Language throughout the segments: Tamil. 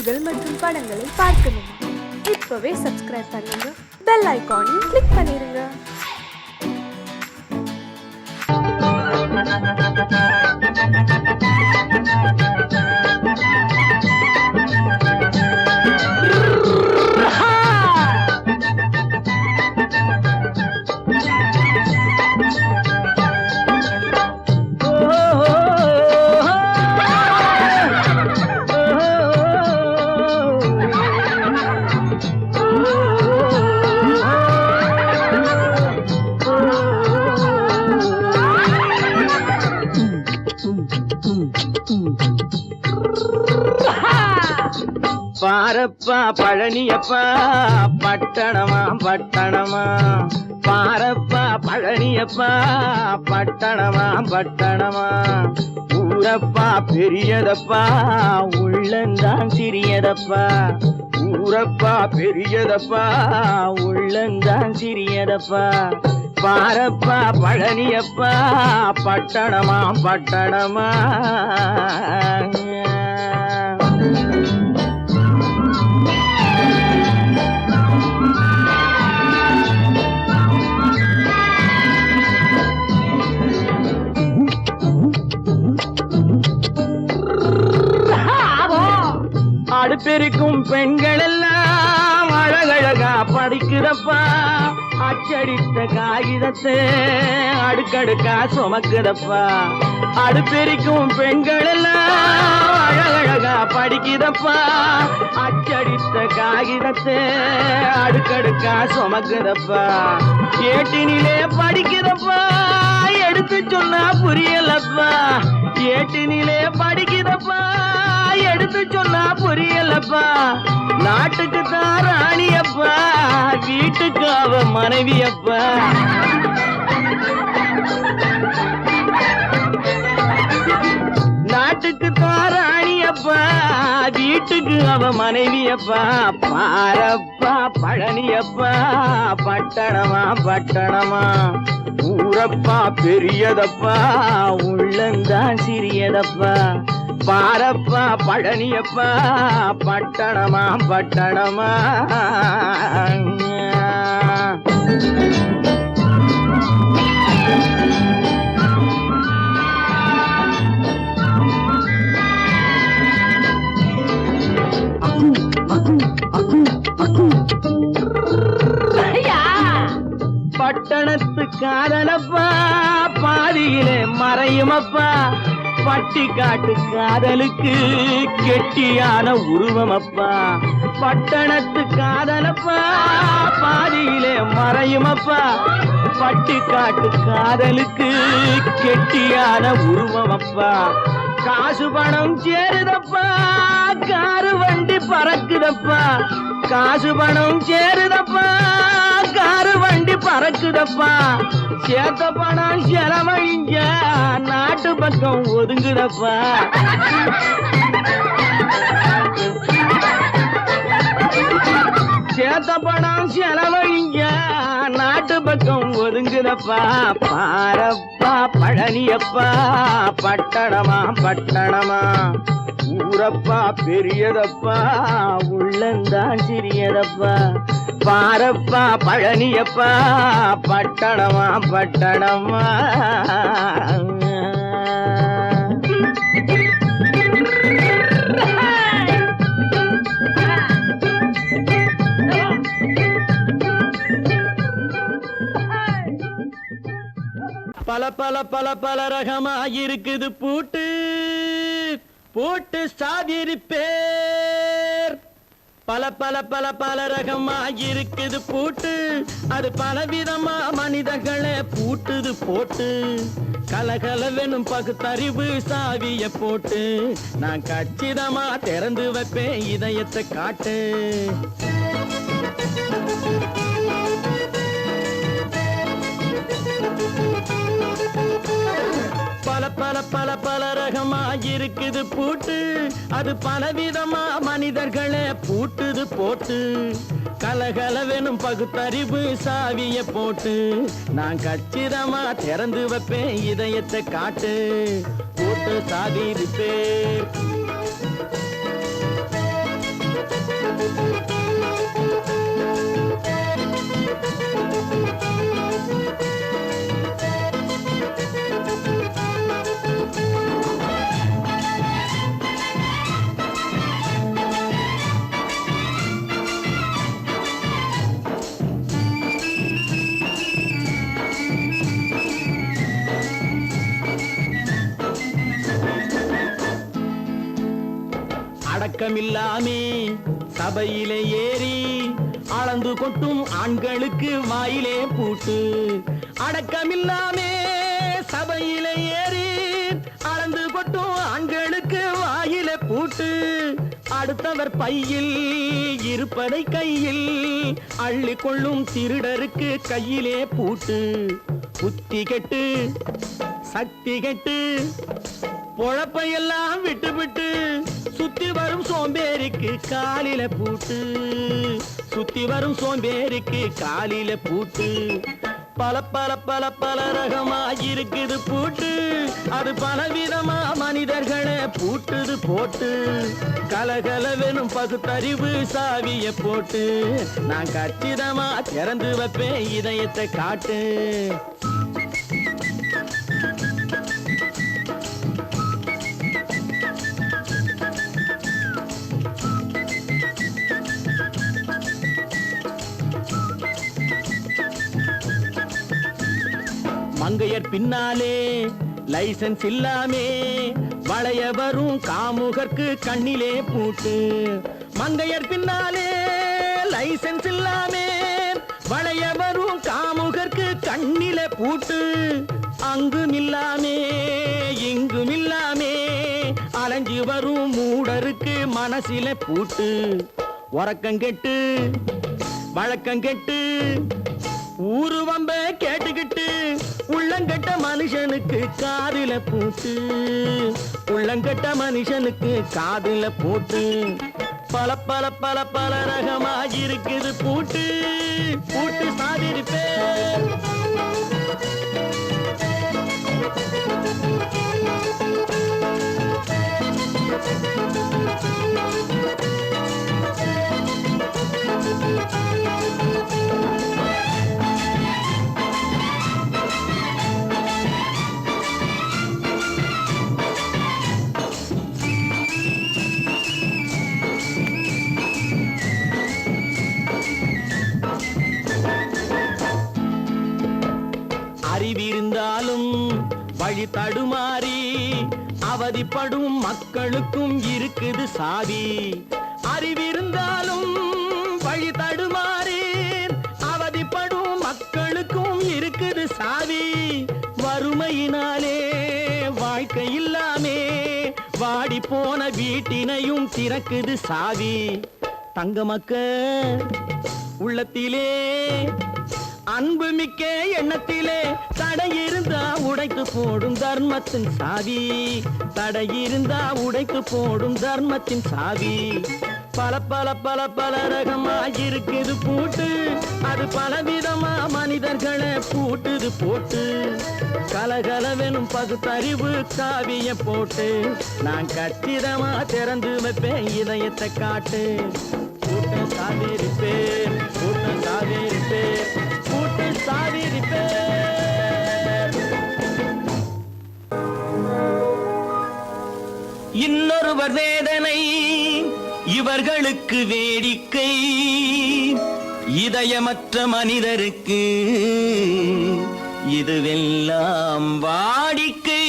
பாடல்கள் மற்றும் படங்களை பார்க்கணுமா? இப்பவே சப்ஸ்கிரைப் பண்ணுங்க, பெல் ஐகானையும் கிளிக் பண்ணிருங்க. பாரப்பா பழனியப்பா பட்டணமா பட்டணமா, பாரப்பா பழனியப்பா பட்டணமா பட்டணமா, ஊரப்பா பெரியதப்பா உள்ளந்தான் சிறியதப்பா, ஊரப்பா பெரியதப்பா உள்ளந்தான் சிறியதப்பா, பாரப்பா பழனியப்பா பட்டணமா பட்டணமா. அடுப்பெருக்கும் பெண்கள் எல்லாம் அழகழகா படிக்கிறப்பா, அச்சடித்த காகிதத்தை அடுக்கடுக்கா சுமக்குதப்பா, அடுப்பெருக்கும் பெண்கள் எல்லாம் அழகழகா படிக்கிறப்பா, அச்சடித்த காகிதத்தை அடுக்கடுக்கா சுமக்குதப்பா, ஏட்டினிலே படிக்கிறப்பா எடுத்து சொன்னா புரியலப்பா, ஏட்டினிலே படிக்கிறப்பா எடுத்து சொன்னா புரியலப்பா, நாட்டுக்கு தான் ராணியப்பா வீட்டுக்கு அவ மனைவியப்பா, நாட்டுக்கு தான் ராணியப்பா வீட்டுக்கு அவ மனைவியப்பா, பாரப்பா பழனியப்பா பட்டணமா பட்டணமா, ஊரப்பா பெரியதப்பா உள்ளந்தான் சிறியதப்பா, பாரப்பா பழனியப்பா பட்டணமா பட்டணமா. பட்டணத்து காதலப்பா பாதியிலே மறையுமப்பா, பட்டி காட்டு காதலுக்கு கெட்டியான உருவமப்பா, பட்டணத்து காதலப்பா பாதியிலே மறையுமப்பா, பட்டி காட்டு காதலுக்கு கெட்டியான உருவமப்பா, காசு பணம் சேருதப்பா காரு வண்டி பறக்குதப்பா, காசு பணம் சேருதப்பா காரு வண்டி பறக்குதப்பா, சேத்த பணம் செலவழிஞ்ச நாட்டு பக்கம் ஒதுங்குதப்பா, சேத்த பணம் செலவழிஞ்ச நாட்டு பக்கம் ஒதுங்குதப்பா, பாரப்பா பழனியப்பா பட்டணமா பட்டணமா, ஊரப்பா பெரியதப்பா உள்ளந்தான் சிறியதப்பா, பாரப்பா பழனியப்பா பட்டணமா பட்டணமா. பல பல பல பல ரகமா இருக்குது பூட்டு, பூட்டு சாதிரி பேர், பல பல பல பல ரகமா இருக்குது பூட்டு, அது பலவிதமா மனிதர்களை பூட்டுது போட்டு, கலகலவெனும் பகுத்தறிவு சாவிய போட்டு, நான் கச்சிதமா திறந்து வைப்பேன் இதயத்தை காட்டு. பல பல பல பல ரகமா இருக்குது பூட்டு, அது பலவிதமா மனிதர்களை பூட்டுது போட்டு, கலகலவெனும் பகுத்தறிவு சாவிய போட்டு, நான் கச்சிதமா திறந்து வைப்பேன் இதயத்தை காட்டு. பூட்டு சாதி பேர் அடக்கமில்லாமே சபையிலே ஏறி அளந்து கொட்டும் ஆண்களுக்கு வாயிலே பூட்டு. அடக்கமில்லாமே சபையிலே ஏறி அளந்து கொட்டும் ஆண்களுக்கு வாயிலே பூட்டு. அடுத்தவர் பையில் இருப்பதை கையில் அள்ளி கொள்ளும் திருடருக்கு கையிலே பூட்டு. புத்தி கெட்டு சக்தி கெட்டு பொழப்பையெல்லாம் விட்டு விட்டு சுத்தி வரும் சோம்பேறிக்கு காலில பூட்டு. சுத்தி வரும் சோம்பேறிக்கு காலில பூட்டு. பல பல பல பல ரகமா இருக்குது பூட்டு. அது பலவிதமா மனிதர்களை பூட்டுது போட்டு. கலகலவெனும் பகுத்தறிவு சாவிய போட்டு. நான் கச்சிதமா திறந்து வைப்பேன் இதயத்தை காட்டு. மங்கையர் பின்னாலே லைசன்ஸ் இல்லாமே வளைய வரும் காமுகர்க்கு கண்ணிலே பூட்டு. மங்கையர் பின்னாலே லைசன்ஸ் இல்லாமே வளைய வரும் காமுகர்க்கு கண்ணிலே பூட்டு. அங்கும் இல்லாமே இங்கும் இல்லாமே அலைஞ்சு வரும் மூடருக்கு மனசில பூட்டு. உறக்கம் கெட்டு வழக்கம் கெட்டு ஊருவம்ப கேட்டுக்கிட்டு உள்ளங்கட்ட மனுஷனுக்கு காதில பூட்டு. உள்ளங்கட்ட மனுஷனுக்கு காதில பூட்டு. பல பல பல பல ரகமா இருக்குது பூட்டு. பூட்டு சாதிருப்பேன். அறிவிருந்தாலும் வழி தடுமாறி அவதிப்படும் மக்களுக்கும் இருக்குது சாவி. அறிவிருந்தாலும் வழி தடுமாறி அவதிப்படும் மக்களுக்கும் இருக்குது சாவி. வறுமையினாலே வாழ்க்கை இல்லாமே வாடி போன வீட்டினையும் திறக்குது சாவி. தங்க மக்க உள்ளத்திலே அன்பு மிக்க எண்ணத்திலே தடை இருந்தா உடைத்து போடும் தர்மத்தின் சாவி. தடை இருந்தா உடைத்து போடும் தர்மத்தின் சாவி. பல பல பல பல ரகமா இருக்குது பூட்டு. அது பலவிதமா மனிதர்களை பூட்டுது போட்டு. கலகலவெனும் பகுத்தறிவு காவிய போட்டு. நான் கச்சிதமா திறந்து வைப்பேன் இதயத்தை காட்டு. கூட்டம் சாதிருப்பேன் கூட்டம் சாதிருப்பேன் கூட்டு சாதிருப்பேன். இன்னொருவர் வேதனை இவர்களுக்கு வேடிக்கை. இதயமற்ற மனிதருக்கு இதுவெல்லாம் வாடிக்கை.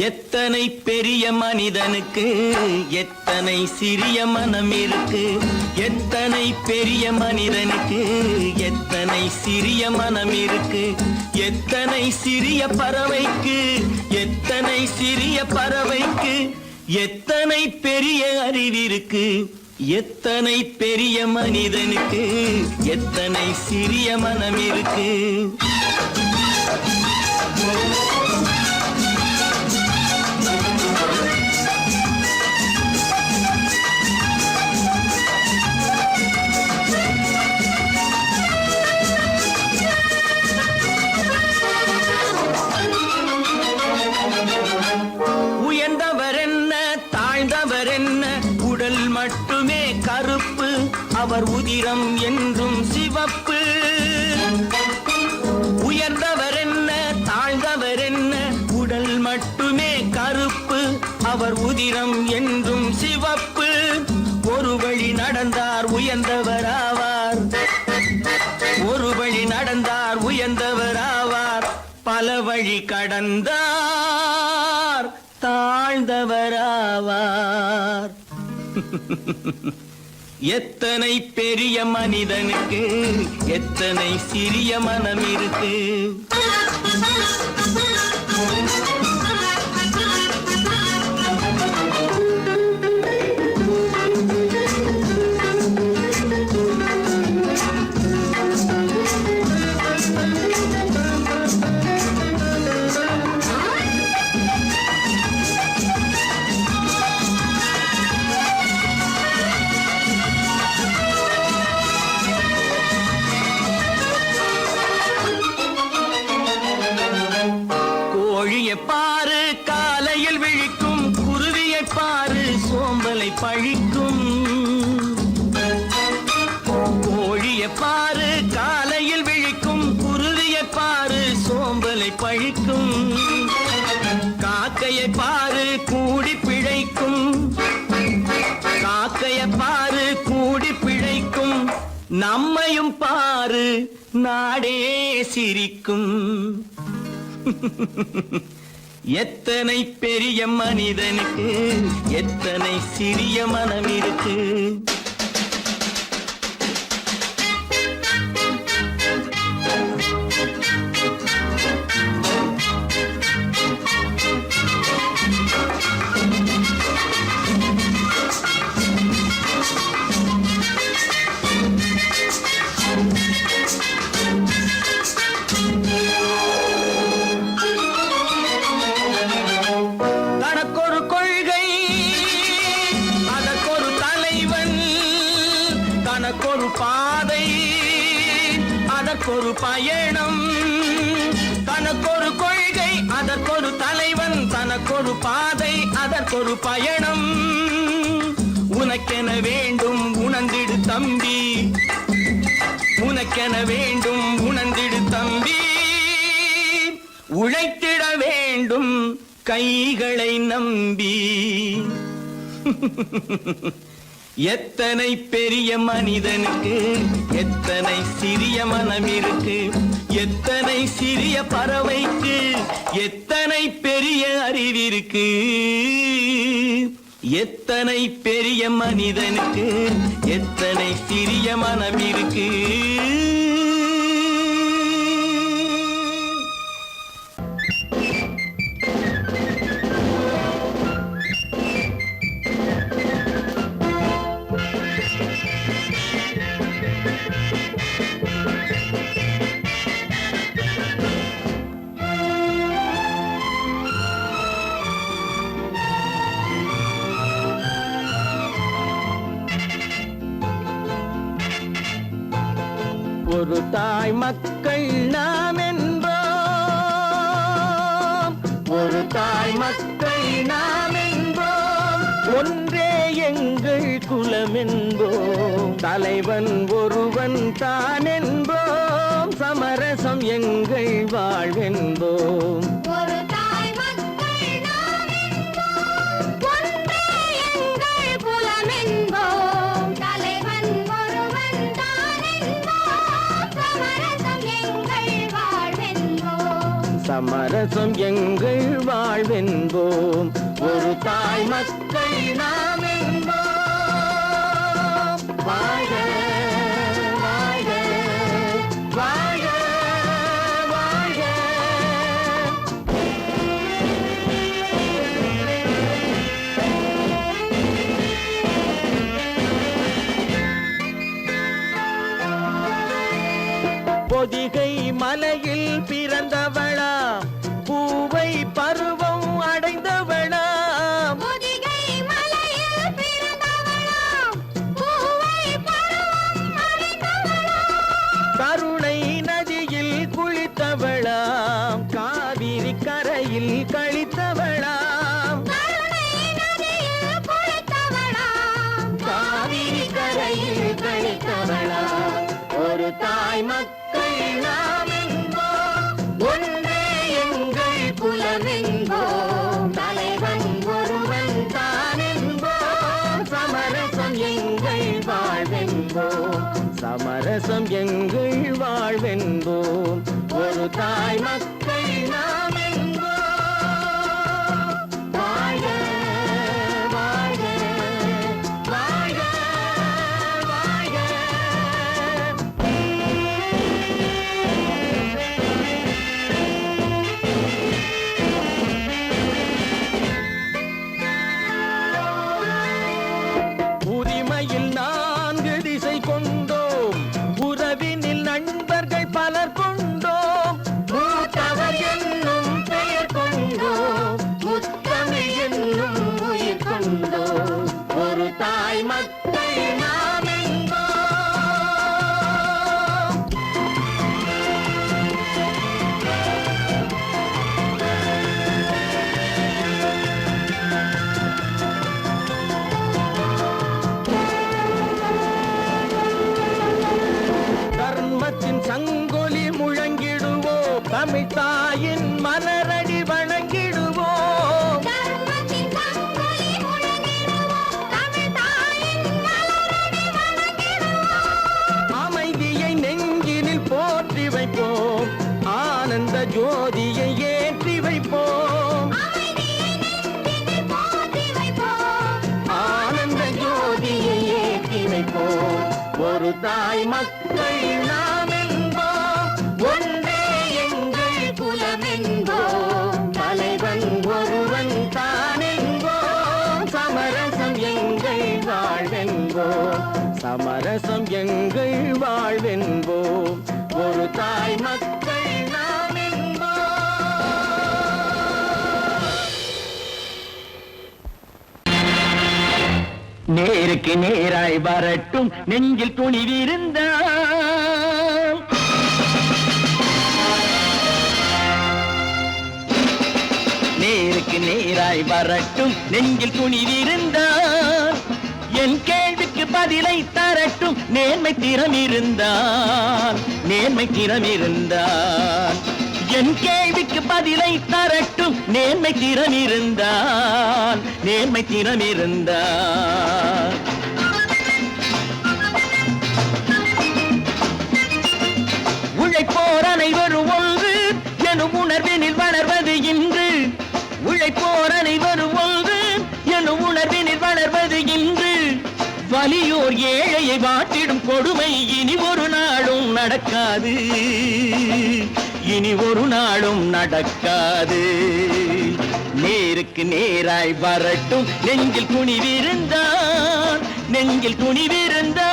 எத்தனை பெரிய மனிதனுக்கு எத்தனை சிறிய மனம் இருக்கு. எத்தனை பெரிய மனிதனுக்கு எத்தனை சிறிய மனம் இருக்கு. எத்தனை சிறிய பறவைக்கு எத்தனை சிறிய பறவைக்கு எத்தனை பெரிய அறிவிருக்கு. எத்தனை பெரிய மனிதனுக்கு எத்தனை சிறிய மனம் இருக்கு. அவர் உதிரம் என்றும் சிவப்பு. உயர்ந்தவர் என்ன தாழ்ந்தவர் என்ன உடல் மட்டுமே கருப்பு. அவர் உதிரம் என்றும் சிவப்பு. ஒரு வழி நடந்தார் உயர்ந்தவராவார். ஒரு வழி நடந்தார் உயர்ந்தவராவார். பல வழி கடந்தார் தாழ்ந்தவராவார். எத்தனை பெரிய மனிதனுக்கு எத்தனை சிறிய மனம் இருக்கு. கோழியை பாரு காலையில் விழிக்கும். குருவியை பாரு சோம்பலை பழிக்கும். கோழியை பாரு காலையில் விழிக்கும். குருவியை பாரு சோம்பலை பழிக்கும். காக்கையை பாரு கூடி பிழைக்கும். காக்கையை பாரு கூடி பிழைக்கும். நம்மையும் பாரு நாடே சிரிக்கும். எத்தனை பெரிய மனிதனுக்கு எத்தனை சிறிய மனம் இருக்கு. தனக்கொரு பாதை அதற்கொரு பயணம். தனக்கொரு கொள்கை அதற்கொரு தலைவன். தனக்கொரு பாதை அதற்கொரு பயணம். உனக்கென வேண்டும் உணர்ந்திடு தம்பி. உனக்கென வேண்டும் உணர்ந்திடு தம்பி. உழைத்திட வேண்டும் கைகளை நம்பி. எத்தனை பெரிய மனிதனுக்கு எத்தனை சிறிய மனம் இருக்கு. எத்தனை சிறிய பறவைக்கு எத்தனை பெரிய அறிவிருக்கு. எத்தனை பெரிய மனிதனுக்கு எத்தனை சிறிய மனம் இருக்கு. ஒரு தாய் மக்கள் நாம் என்போம். ஒரு தாய் மக்கள் நாம் என்போம். ஒன்றே எங்கள் குலம் என்போம். தலைவன் ஒருவன் தான் என்போம். சமரசம் எங்கள் வாழ்வென்போம். சமரசம் எங்கள் வாழ்வென்போம். ஒரு தாய் மக்கள் நாம் என்போம். வாழ்க வாழ்க வாழ்க வாழ்க. பொதிகை மலையில் பிறந்தவளா பூவை பருவம் அடைந்தவளா. பொதிகை மலையில் பிறந்தவளா பூவை பருவம் என்போம் தலைவன் ஒருவன் தான் என்போம் சமரசம் எங்கள் வாழ்வென்போம் சமரசம் எங்கள் வாழ்வென்போம் ஒரு தாய் மக்கள் நாம் என்போம் வாழ்க வாழ்க வாழ்க வாழ்க உரிமையில் 4 திசை கொண்டோம் உறவினில் நண்பர்கள் பலர் கொண்டோம் மூத்தவர் என்னும் பெயர் கொண்டோம் முத்தமிழ் என்னும் உயிர் கொண்டோம் ஒரு தாய் மக்கள் நாம் என்போம் தர்மத்தின் சங்கொலி முழங்கிடுவோம் தமிழ் தாயின் மலரடி வணங்கிடுவோம் அமைதியை நெஞ்சினில் போற்றி வைப்போம் ஆனந்த ஜோதியை ஏற்றி வைப்போம் ஆனந்த ஜோதியை ஏற்றி வைப்போம் ஒரு தாய் மக்கள் நாம் என்போம் ஒன்றே எங்கள் குலம் என்போம் தலைவன் ஒருவன் தான் என்போம் சமரசம் எங்கள் வாழ்வென்போம் சமரசம் எங்கள் வாழ்வென்போம் ஒரு தாய் மக்கள் நாம் என்போம் நேருக்கு நேராய் வரட்டும் நெஞ்சில் துணிவிருந்தால் நேருக்கு நேராய் வரட்டும் நெஞ்சில் துணிவிருந்தால் என் கேள்விக்கு பதிலை தரட்டும் நேர்மை திறம் இருந்தால் நேர்மை திறம் இருந்தால் என் கேள்விக்கு பதிலை தரட்டும் நேர்மை திறம் இருந்தால் நேர்மை திறம் இருந்தால் உழைப்போர் அனைவரும் ஒன்று எனும் உணர்வினில் வளர்வது இன்று உழைப்போர் அனைவரும் ஒன்று எனும் உணர்வினில் வளர்வது இன்று வலியோர் ஏழையை வாட்டிடும் கொடுமை இனி ஒரு நாளும் நடக்காது இனி ஒரு நாளும் நடக்காது நேருக்கு நேராய் வரட்டும் நெஞ்சில் துணிவிருந்தான் நெஞ்சில் துணிவிருந்தான்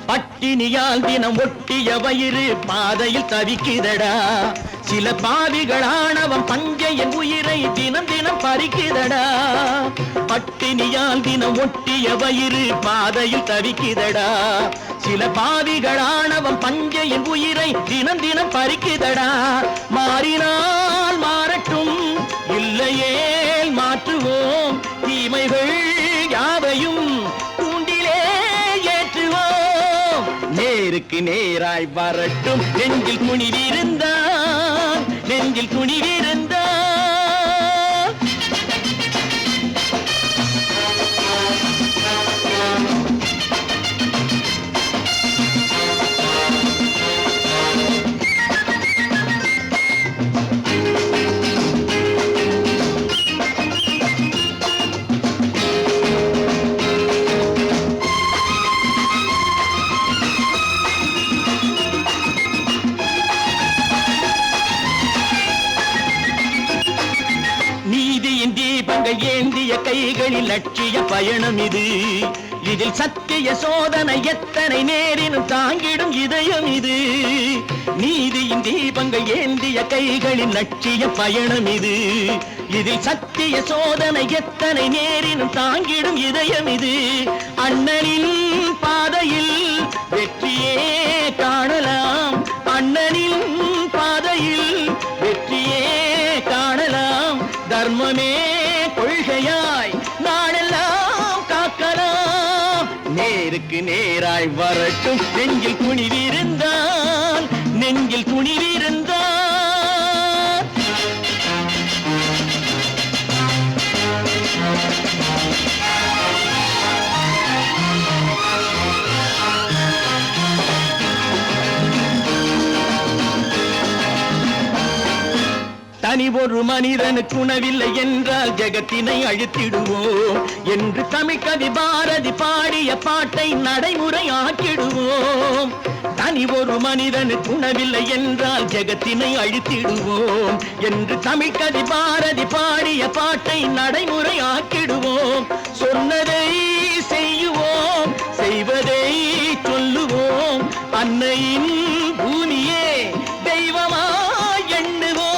பட்டினியால் தினம் ஒட்டிய வயிறு பாதையில் தவிக்குதடா சில பாவிகளானவன் பஞ்சையின் உயிரை தினம் தினம் பறிக்குதடா பட்டினியால் தினம் ஒட்டிய வயிறு பாதையில் தவிக்குதடா சில பாவிகளானவன் பஞ்சையின் உயிரை தினம் தினம் பறிக்குதடா மாறினால் மாறட்டும் இல்லையேல் மாற்றுவோம் தீமைகள் யாவையும் தூண்டிலே ஏற்றுவோம் நேருக்கு நேராய் வரட்டும் நெஞ்சில் துணிவிருந்தான் நெஞ்சில் துணிவிருந்தான் ஏந்திய கைகளில் லட்சிய பயணம் இது இதில் சத்திய சோதனை எத்தனை நேரினும் தாங்கிடும் இதயம் இது நீதியின் தீபங்கள் ஏந்திய கைகளில் லட்சிய பயணம் இது இதில் சத்திய சோதனை எத்தனை நேரினும் தாங்கிடும் இதயம் இது அண்ணனின் பாதையில் வெற்றியே காணலாம் அண்ணனின் பாதையில் வெற்றியே தர்மமே கொள்கையாய் நாளெல்லாம் காக்கலாம். நேருக்கு நேராய் வரட்டும் நெஞ்சில் துணிவிருந்தால், நெஞ்சில் துணிவிருந்தால். தனி ஒரு மனிதனுக்கு உணவில்லை என்றால் ஜெகத்தினை அழித்திடுவோம் என்று தமிழ்கவி பாரதி பாடிய பாட்டை நடைமுறையாக்கிடுவோம். தனி ஒரு மனிதனுக்கு உணவில்லை என்றால் ஜெகத்தினை அழித்திடுவோம் என்று தமிழ்கவி பாரதி பாடிய பாட்டை நடைமுறையாக்கிடுவோம். சொன்னதை செய்யுவோம், செய்வதை சொல்லுவோம், அன்னையின் பூமியே தெய்வமாய் எண்ணுவோம்.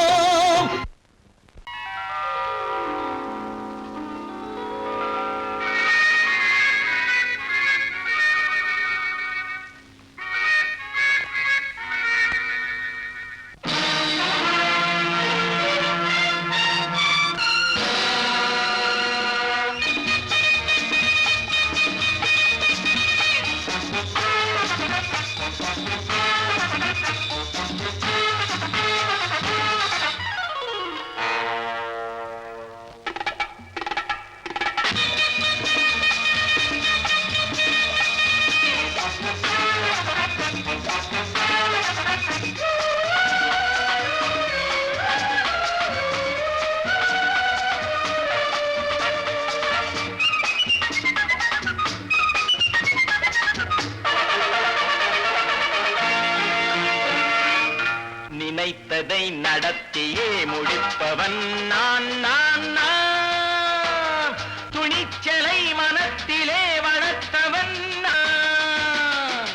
நினைத்ததை நடத்தியே முடிப்பவன் நான் நான் நான். துணிச்சலை மனத்திலே வளர்த்தவன் நான்.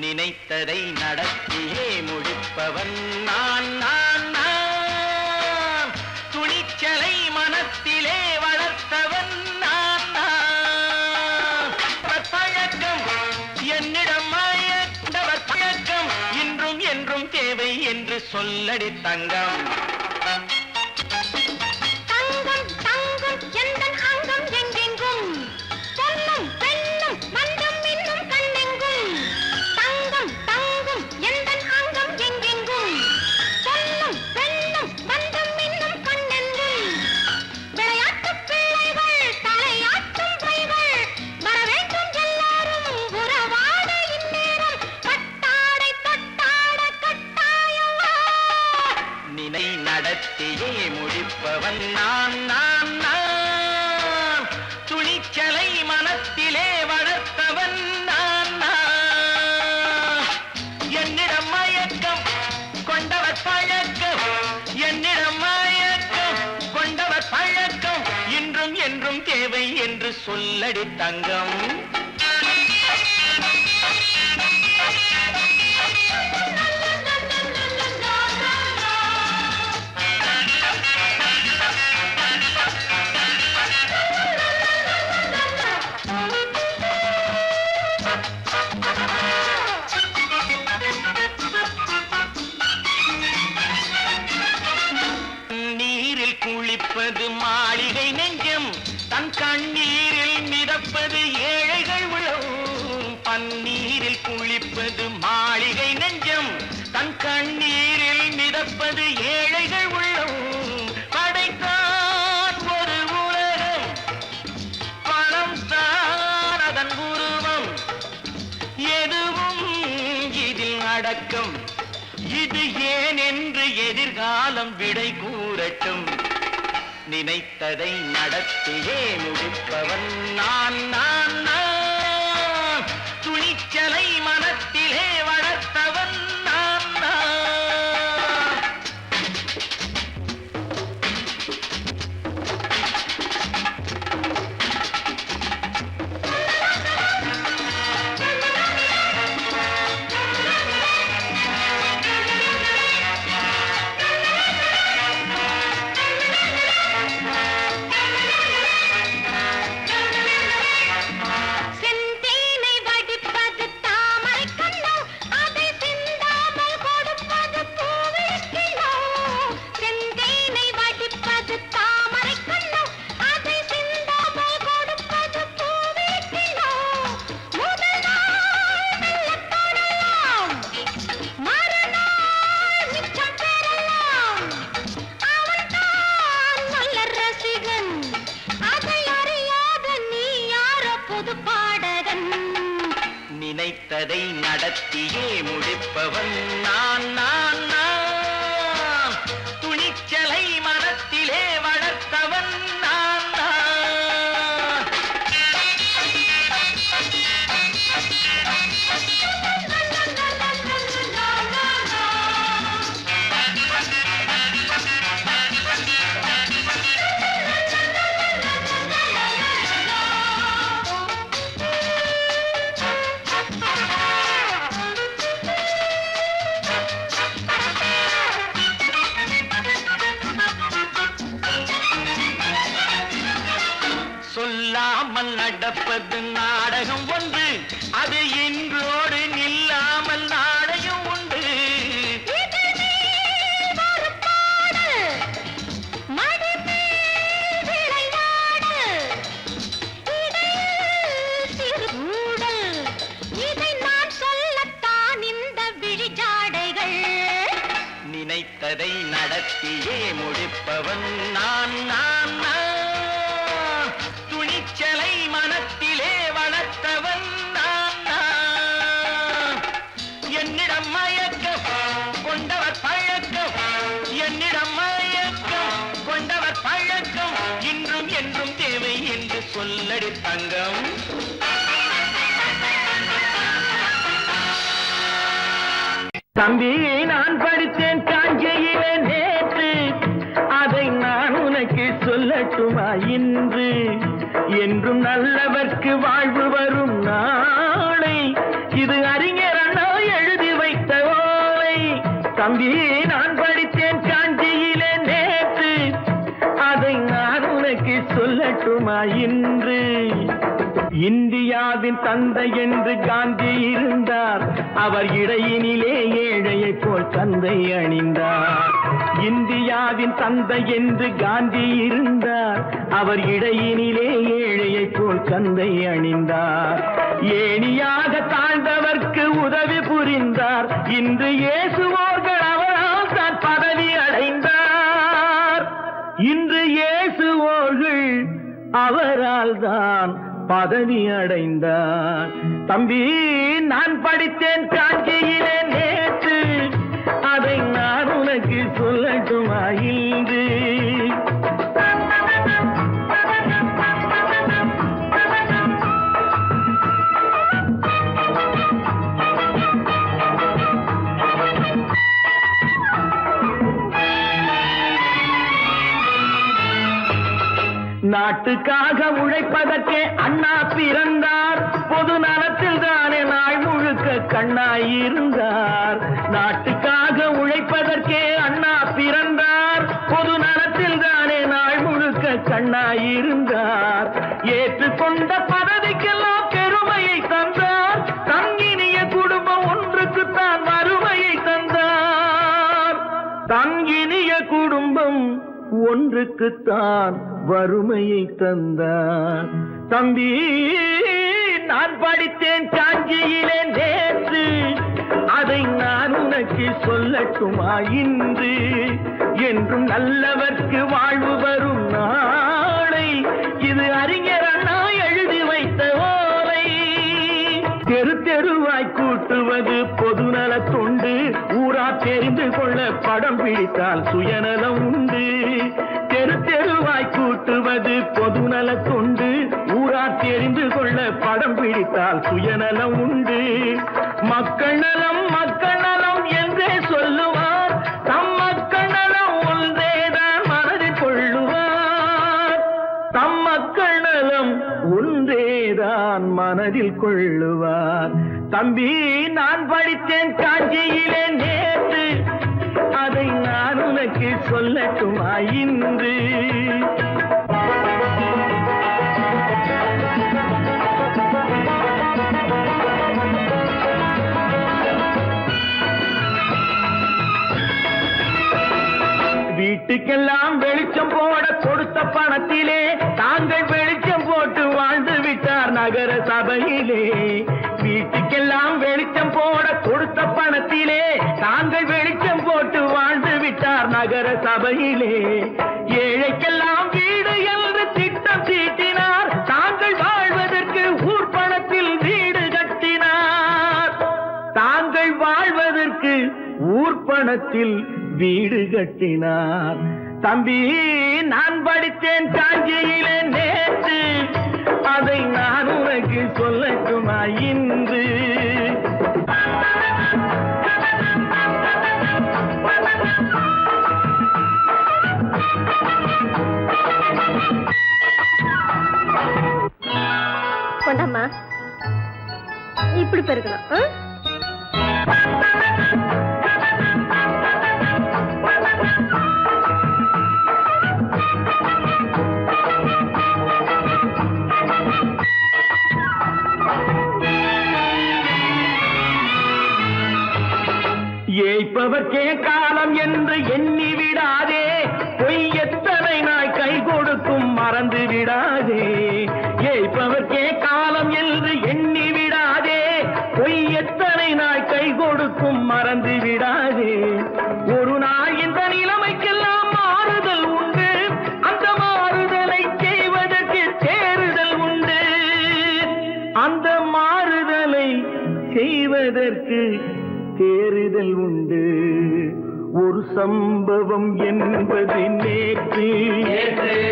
நினைத்ததை நடத்தியே முடிப்பவன் நான் நான் நான். துணிச்சலை மனத்திலே வளர்த்தவன் நான் நான். பழக்கம் என்னிடம் மயந்தவர் பழக்கம் இன்றும் என்றும் தேவை என்று சொல்லடி தங்கம். தங்கம் தங்கம் எந்தன் அங்கம் எங்கெங்கும், பொன்னும் பெண்ணும் மன்றம் இன்னும் கண்ணெங்கும். தங்கம் தங்கம் எந்தன் அங்கம் எங்கெங்கும், பொன்னும் பெண்ணும் மன்றம் இன்னும் கண்ணெங்கும். விளையாட்டு பிள்ளைகள் தலையாட்டும் பைகள் வர வேண்டும் எல்லாரும் உறவாட இந்நேரம். கட்டாடை தொட்டாட கட்டாயவா. நினை நடத்தியே முடிப்பவன் நான் நான் நான். துணிச்சலை மனத்திலே வளர்த்தவன் நான் நான். என்னிடம் மயக்கம் கொண்டவர் பழக்கம், என்னிடம் மயக்கம் கொண்டவர் பழக்கம் இன்றும் என்றும் தேவை என்று சொல்லடி தங்கம். நீரில் குளிப்பது மாளிகை நெஞ்சம், தன் கண்ணீரில் மிதப்பது ஏழைகள் உளம். பன்னீரில் குளிப்பது மாளிகை நெஞ்சம், தன் கண்ணீரில் மிதப்பது ஏழைகள் உள்ளம். படைத்தான் ஒரு உலகம், பணம் தான் அதன் உருவம். எதுவும் இதில் அடக்கம், இது ஏன் என்று எதிர்காலம் விடை கூறட்டும். நினைத்ததை நடத்தியே முடிப்பவன் நான் நான் நான். துணிச்சலை மனத்திலே வளர்த்தவன் நான் நான். நினைத்ததை நடத்தியே முடிப்பவன் நான் நான் நான் துணிச்சலை மனத்திலே வளர்த்தவன் நான் நான் சொல்லாமல் நடப்பது நாடகம் ஒன்று, அது இன்றோடு நில்லாமல் நாளையும் உண்டு. நினைத்ததை நடத்தியே முடிப்பவன் நான் நான் நான் துணிச்சலை மனத்திலே வளர்த்தவன் நான் நான் என்னிடம் மயக்கம் கொண்டவர் பழக்கம், என்னிடம் மயக்கம் கொண்டவர் பழக்கம் இன்றும் என்றும் தேவை என்று சொல்லடி தங்கம். தம்பி நான் படித்தேன் காஞ்சியிலே நேற்று, அதை நான் உனக்கு சொல்லட்டுமா இன்று? என்றும் நல்லவர்க்கு வாழ்வு வரும் நாளை, இது அறிஞர் அண்ணா எழுதி வைத்த ஓலை. தம்பி நான் படித்தேன் காஞ்சியிலே நேற்று, அதை நான் உனக்கு சொல்லட்டுமா இன்று? இந்தியாவின் தந்தை என்று காந்தி இருந்தார், அவர் இடையினிலே ஏழையை போல் தந்தை அணிந்தார். இந்தியாவின் தந்தை என்று காந்தி இருந்தார், அவர் இடையினிலே ஏழையை போல் தந்தை அணிந்தார். ஏணியாக தாழ்ந்தவர்க்கு உதவி புரிந்தார், இன்று இயேசுவோர்கள் அவரால் தான் பதவி அடைந்தார். இன்று இயேசுவோர்கள் அவரால் தான் பதவி அடைந்தார். தம்பி நான் படித்தேன் காஞ்சியிலே நேற்று, அதை நான் உனக்கு சொல்லட்டுமா இன்று? நாட்டுக்காக உழைப்பதற்கே அண்ணா பிறந்தார், பொது நலத்தில் தானே நாள் முழுக்க கண்ணாயிருந்தார். நாட்டுக்காக உழைப்பதற்கே அண்ணா பிறந்தார், பொது நலத்தில் தானே நாள் முழுக்க கண்ணாயிருந்தார். ஏற்றுக்கொண்ட பதவிக்கெல்லாம் பெருமையை தந்தார், தங்கினிய குடும்பம் ஒன்றுக்குத்தான் வறுமையை தந்தார். தங்கினிய குடும்பம் ஒன்றுக்குத்தான் வறுமையை தந்தார். தம்பி நான் படித்தேன் காஞ்சியிலே நேற்று, அதை நான் உனக்கு சொல்லட்டுமா இன்று? என்றும் நல்லவர்க்கு வாழ்வு வரும் நாளை, இது அறிஞர் அண்ணா எழுதி வைத்த ஓலை. தெரு தெருவாய் கூட்டுவது பொதுநல தொண்டு, ஊரா தெரிந்து கொள்ள படம் பிடித்தால் சுயநலம் உண்டு. தெரு தெருவாய் கூட்டுவது பொதுநல தொண்டு, ஊரா தெரிந்து கொள்ள படம் பிடித்தால் சுயநலம் உண்டு. மக்கள் நலம் என்றே சொல்லுவார், தம் மக்கள் நலம் ஒன்றேதான் மனதில் கொள்ளுவார். தம் மக்கள் நலம் ஒன்றேதான் மனதில் கொள்ளுவார். தம்பி நான் படித்தேன் காஞ்சியிலே நேற்று, அதை நான் உனக்கு சொல்லட்டுமா இன்று? வீட்டுக்கெல்லாம் வெளிச்சம் போட கொடுத்த பணத்திலே தாங்கள் வெளிச்சம் போட்டு வாழ்ந்து விட்டார் நகர சபையிலே. வீட்டுக்கெல்லாம் வெளிச்சம் போட கொடுத்த பணத்திலே தாங்கள் வெளிச்சம் போட்டு வாழ்ந்து விட்டார் நகர சபையிலே. ஏழைக்கெல்லாம் வீடு என்று திட்டம் தீட்டினார், தாங்கள் வாழ்வதற்கு ஊர் பணத்தில் வீடு கட்டினார். தோட்டத்தில் வீடு கட்டினார். தம்பி, நான் படித்தேன் காஞ்சியிலே நேற்று, அதை நான் உனக்கு சொல்லட்டுமா இன்று? கொண்டாம்மா, இப்படி பெருக்கணும். ஏய்ப்பவர்க்கே காலம் என்று எண்ணி விடாதே, பொய் எத்தனை நாய் கை கொடுக்கும் மறந்து விடாதே. ஏய்ப்பவர்க்கே காலம் என்று எண்ணி விடாதே, பொய் எத்தனை நாய் கை கொடுக்கும் மறந்து விடாதே. ஒரு நாள் இந்த நிலைமைக்கெல்லாம் மாறுதல் உண்டு, அந்த மாறுதலை செய்வதற்கு தேறுதல் உண்டு. அந்த மாறுதலை செய்வதற்கு தேறுதல் உண்டு. ஒரு சம்பவம் என்பது நேற்று,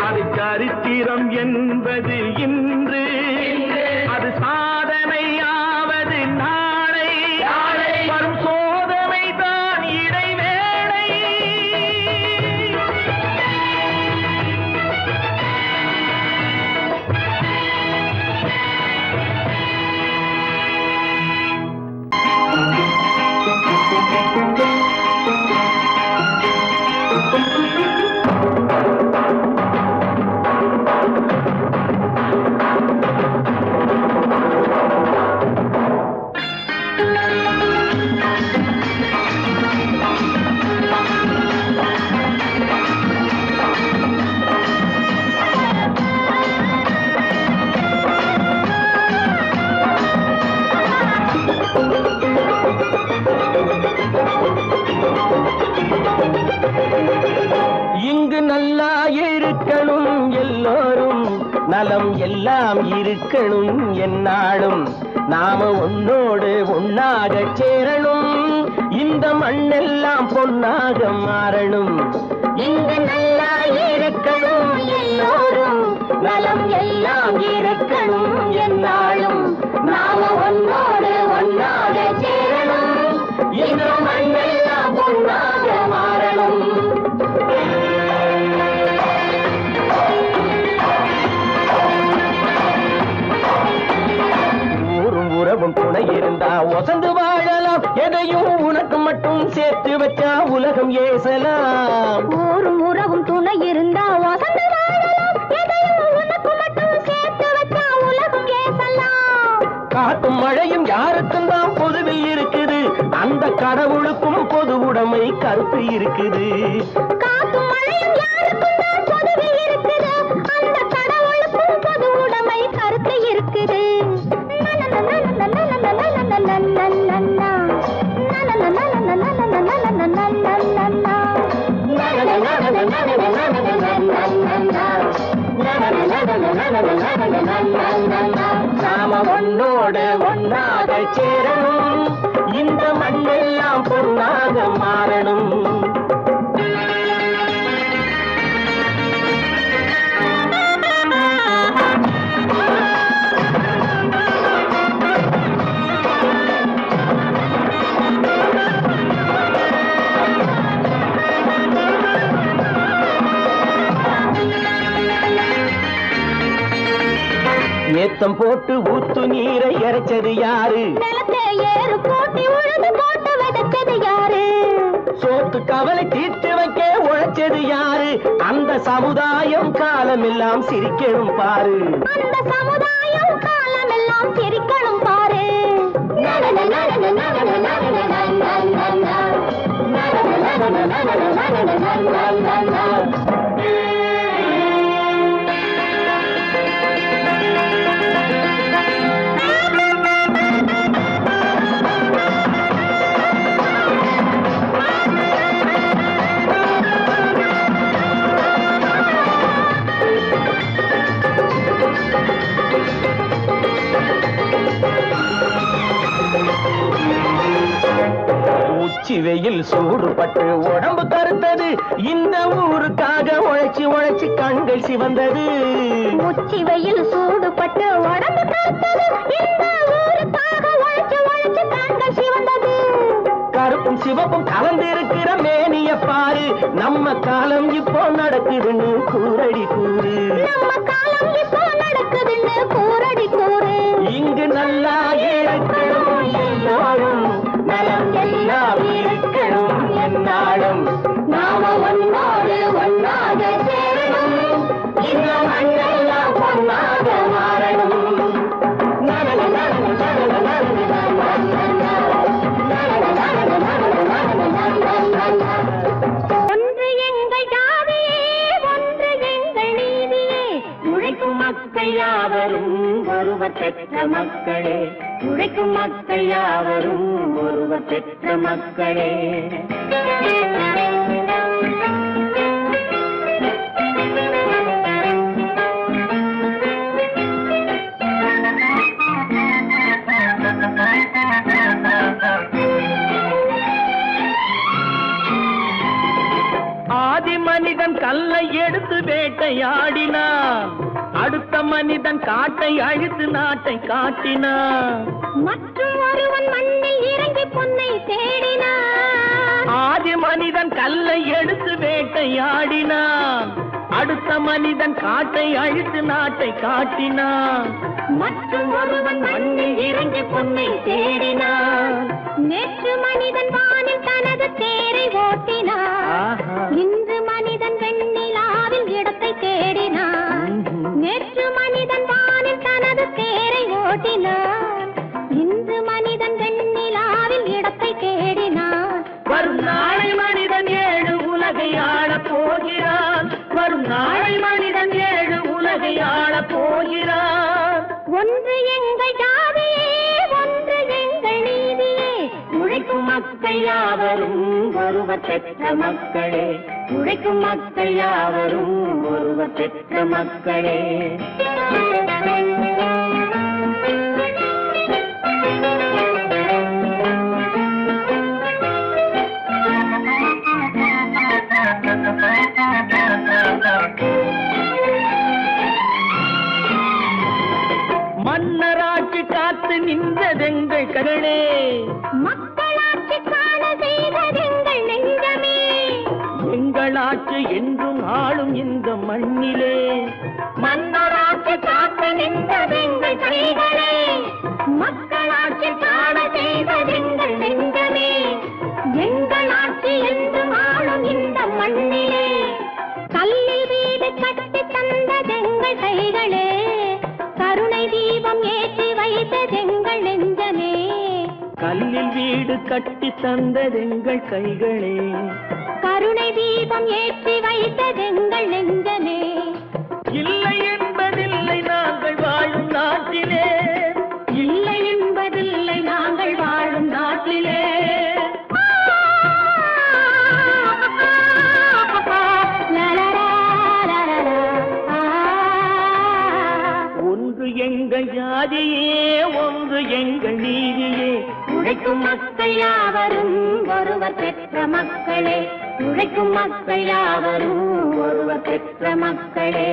அது சரித்திரம் என்பது இன்று, அது சாதனையாவது நாளை, வரும் சோதனை தான் இடைவேளை. இங்கு நல்லா இருக்கணும் எல்லோரும், நலம் எல்லாம் இருக்கணும் என்னாலும். நாம ஒன்னோடு ஒன்னாக சேரணும், இந்த மண்ணெல்லாம் பொன்னாக மாறணும். இங்கு நல்லா இருக்கணும் எல்லோரும், நலம் எல்லாம் இருக்கணும் என்னாலும். நாம ஒன்னோடு ஒன்னாக சேரணும், இந்த மண்ணெல்லாம் பொன்னாக மாறணும். ஊரும் உறவும் துணை இருந்தா ஒசந்து வாழலாம், எதையும் உனக்கு மட்டும் சேர்த்து வச்சா உலகம் ஏசலாம். ஊரும் உறவும் துணை இருந்தா வசந்து வாழலாம், எதையும் உனக்கு மட்டும் சேர்த்து வச்சா உலகம் ஏசலாம். காத்தும் மழையும் யாருக்கும் தான் பொதுவில் இருக்குது, அந்த கடவுளுக்கும் பொது உடைமை கருத்து இருக்குது. காத்தும் மழையும் யாருக்கும் தான் பொதுவில் இருக்குது, அந்த கடவுளுக்கும் பொது உடைமை கருத்து இருக்குது. நாம ஒன்னோடு ஒன்னாக சேரணும், இந்த மண்ணெல்லாம் பொன்னாக மாறணும். ஏத்தம் போட்டு ஊத்து நீரை இறைச்சது யாரு? நிலத்தை ஏறு போட்டி உழுது போட்டு விதைச்சது யாரு? சோத்து கவலை தீர்த்து வைக்க உழைச்சது யாரு? அந்த சமுதாயம் காலமெல்லாம் சிரிக்கணும் பாரு. அந்த சமுதாயம் காலமெல்லாம் சிரிக்கணும் பாரு. உச்சி வெயில் சூடுபட்டு உடம்பு கருத்தது இந்த ஊருக்காக உழைச்சு உழைச்சு கண்கள் சிவந்தது உச்சி வெயில் சூடுபட்டு உடம்பு கருத்தது இந்த ஊருக்காக உழைச்சு உழைச்சு கண்கள் சிவந்தது கருப்பும் சிவப்பும் கலந்திருக்கிற மேனிய பாரு நம்ம காலம் இப்போ நடக்குதுன்னு கூரடி கூறு நம்ம காலம் இப்போ நடக்குதுன்னு கூரடி கூறு இங்கு நல்லா இருக்கணும் எல்லாரும் நலம் எல்லாம் இருக்கணும் என்னாலும் நாம ஒன்னோடு ஒன்னாக சேரணும் இந்த மண்ணெல்லாம் பொன்னாக மாறணும் ஒன்று எங்கள் ஜாதியே ஒன்று எங்கள் நீதியே உழைக்கும் மக்கள் யாவரும் ஒருவர் பெற்ற மக்களே உழைக்கும் மக்கள் யாவரும் ஒருவர் பெற்ற மக்களே ஆதி மனிதன் கல்லை எடுத்து வேட்டையாடினான் அடுத்த மனிதன் காட்டை அழித்து நாட்டை காட்டினான் மற்றும் ஒருவன் மண்ணில் இறங்கி பொன்னை தேடினான் ஆதி மனிதன் கல்லை எடுத்து வேட்டையாடினான் அடுத்த மனிதன் காட்டை அழித்து நாட்டை காட்டினான் மற்றும் ஒருவன் மண்ணில் இறங்கி பொன்னை தேடினான் நேற்று மனிதன் வானில் தனது தேரை ஓட்டினான் இன்று மனிதன் வெண்ணிலாவில் இடத்தை தேடினான் நேற்று மனிதன் வானில் தனது தேரை ஓட்டினான் இன்று மனிதன் வெண்ணிலாவில் இடத்தை தேடினான் வரும் நாளை மனிதன் ஏழு உலகை ஆளப் போகிறான் வரும் நாளை மனிதன் ஏழு உலகை ஆளப் போகிறான் ஒன்று எங்கள் ஜாதியே ஒன்று எங்கள் நீதியே உழைக்கும் மக்கள் யாவரும் ஒருவர் பெற்ற மக்களே உழைக்கும் மக்கள் யாவரும் ஒருவர் பெற்ற மக்களே மன்னராட்சி காத்து நின்றதெங்கள் கருணே மக்களாட்சி காண செய்ததெங்கள் நெஞ்சமே எங்களாட்சி என்றும் ஆளும் இந்த மண்ணிலே மன்னராட்சி காத்து நின்றதெங்கள் கைகளே மக்களாட்சி காண செய்ததெங்கள் நெஞ்சமே எங்கள் ஆட்சி என்றும் ஆளும் இந்த மண்ணிலே கல்லில் வீடு கட்டி தந்ததெங்கள் கைகளே கருணை தீபம் ஏற்றி வைத்ததெங்கள் நெஞ்சமே கல்லில் வீடு கட்டி தந்ததெங்கள் கைகளே கருணை தீபம் ஏற்றி வைத்ததெங்கள் நெஞ்சமே இல்லை என்பதில்லை நாங்கள் வாழும் நாட்டிலே இல்லை என்பதில்லை நாங்கள் வாழும் நாட்டிலே ஒன்று எங்கள் ஜாதியே ஒன்று எங்கள் நீதியே உழைக்கும் மக்கள் யாவரும் ஒருவர் பெற்ற மக்களே உழைக்கும் மக்கள் யாவரும் ஒருவர் பெற்ற மக்களே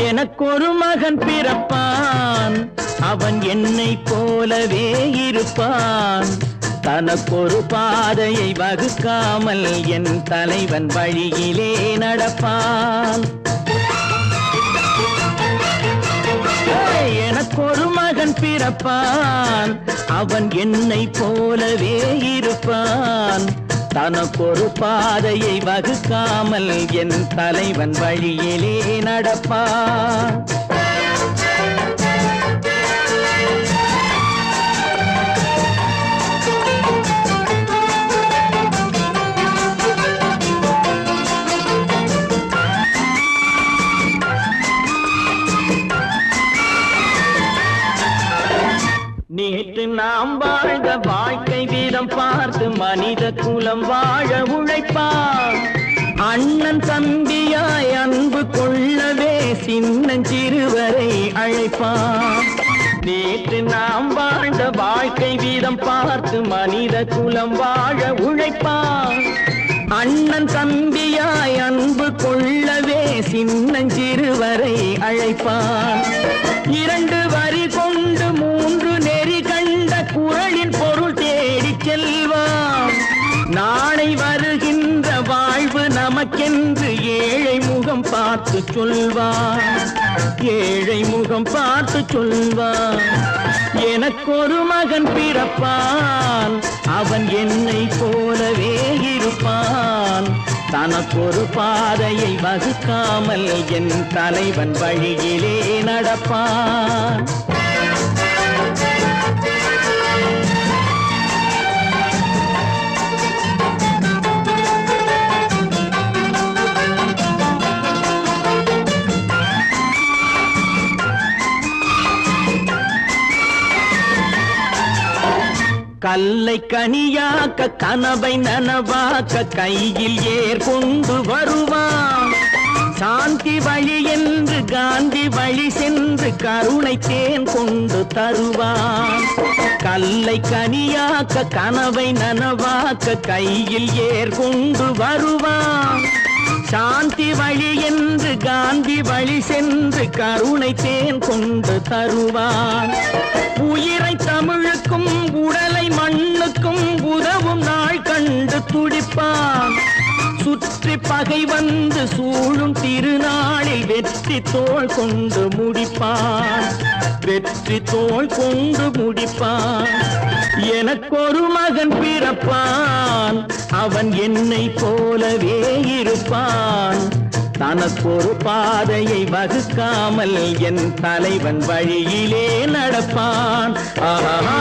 எனக்கொரு மகன் பிறப்பான் அவன் என்னை போலவே இருப்பான் தனக்கொரு பாதையை வகுக்காமல் என் தலைவன் வழியிலே நடப்பான் எனக்கொரு மகன் பிறப்பான் அவன் என்னை போலவே இருப்பான் தனக்கொரு பாதையை வகுக்காமல் என் தலைவன் வழியிலே நடப்பான் மனித குலம் வாழ உழைப்பான். அண்ணன் தம்பியாய் அன்பு கொள்ளவே சின்னஞ்சிறுவரை அழைப்பான். நேற்று நாம் வாழ்ந்த வாழ்க்கை வீதம் பார்த்து மனித குலம் வாழ உழைப்பான். அண்ணன் தம்பியாய் அன்பு கொள்ளவே சின்னஞ்சிறுவரை அழைப்பான். 2 வரி கொண்டு 3 நெறி கண்ட குறளின் பொருள் தேடி செல்வான். நாளை வருகின்ற வாழ்வு நமக்கென்று ஏழை முகம் பார்த்து சொல்வான். ஏழை முகம் பார்த்து சொல்வான். எனக்கொரு மகன் பிறப்பான், அவன் என்னை போலவே இருப்பான். தனக்கொரு பாதையை வகுக்காமல் என் தலைவன் வழியிலே நடப்பான். கல்லை கனியாக்க கனவை நனவாக்க கையில் ஏர் கொண்டு வருவான். சாந்தி வழி என்று காந்தி வழி சென்று கருணை தேன் கொண்டு தருவான். கல்லை கனியாக்க கனவை நனவாக்க கையில் ஏர் கொண்டு வருவான். சாந்தி வழி என்று காந்தி வழி சென்று கருணை தேன் கொண்டு தருவான். உயிரை தமிழுக்கும் உடலை மண்ணுக்கும் உதவும் நாள் கண்டு துடிப்பான். சுற்றி பகை வந்து சூழும் திருநாளில் வெற்றி தோள் கொண்டு முடிப்பான். வெற்றி தோள் கொண்டு முடிப்பான். எனக்கொரு மகன் பிறப்பான், அவன் என்னை போலவே இருப்பான். தனக்கொரு பாதையை வகுக்காமல் என் தலைவன் வழியிலே நடப்பான். ஆஹா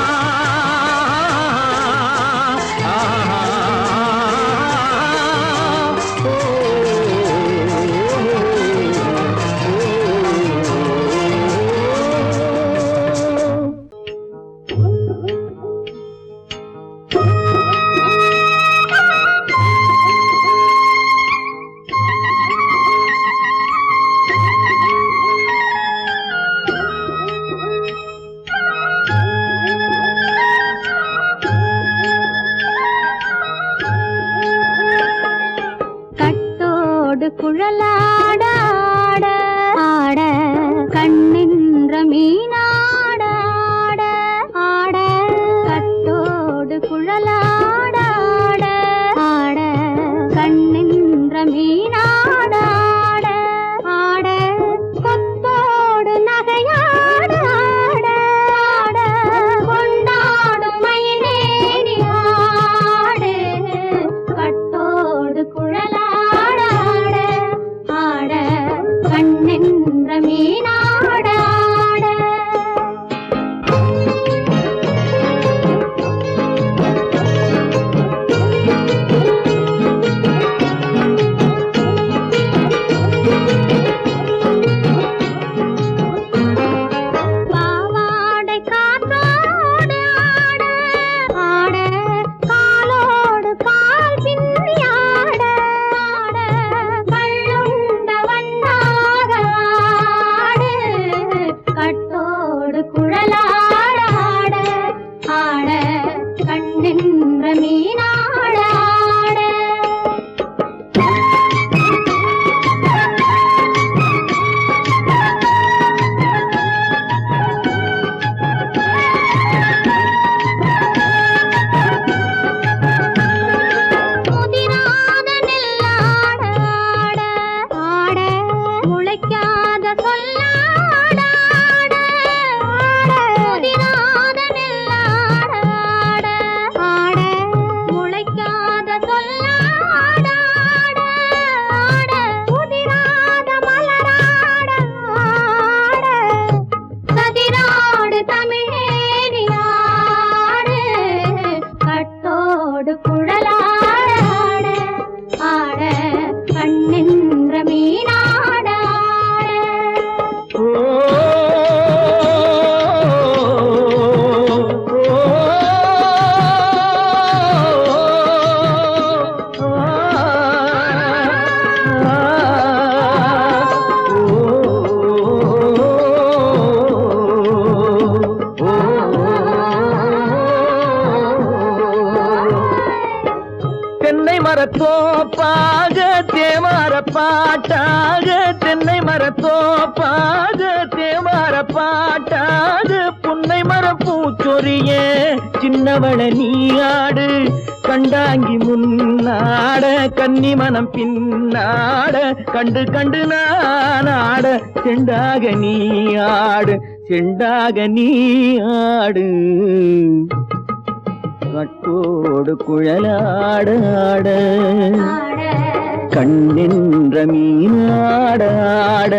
குழலாட ஆட ஆட கண்ணின்ற மீனாட ஆட ஆட கட்டோடு குழலாட ஆட ஆட கண்ணின்ற மீனாட ஆட ஆட கொத்தோடு நகையாட ஆட ஆட கொண்டாடும் மயிலேறி ஆடு கட்டோடு குழலாட கண் தென்னை மரத்தோப்பாக தேவார பாட்டாக தென்னை மரத்தோப்பாக தேவார பாட்டாக புன்னை மரப்பூச்சொரிய சின்னவள நீயாடு கண்டாங்கி முன்னாட கன்னி மனம் பின்னாட கண்டு கண்டு நானாட செண்டாக நீயாடு செண்டாக நீயாடு கட்டோடு குழலாடாட கண்ணின்ற மீனாடாட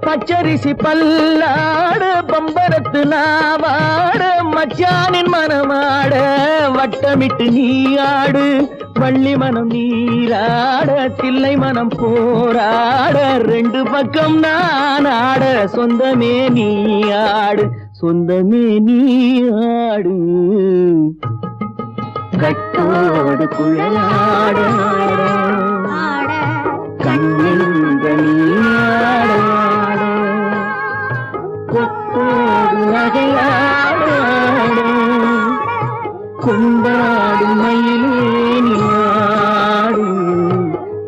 பச்சரிசி பல்லாட பம்பரத்து நாவாட மச்சானின் மனமாட வட்டமிட்டு நீயாடு வள்ளி மனம் நீராட தில்லை மனம் போராட ரெண்டு பக்கம் நானாட சொந்தமே நீயாடு சொந்தமே நீயாடு கட்டோடு குழலாட கண்ணின்ற நீயாட கொத்தோடு நகையாட கொண்டாடு மயிலேனியாடு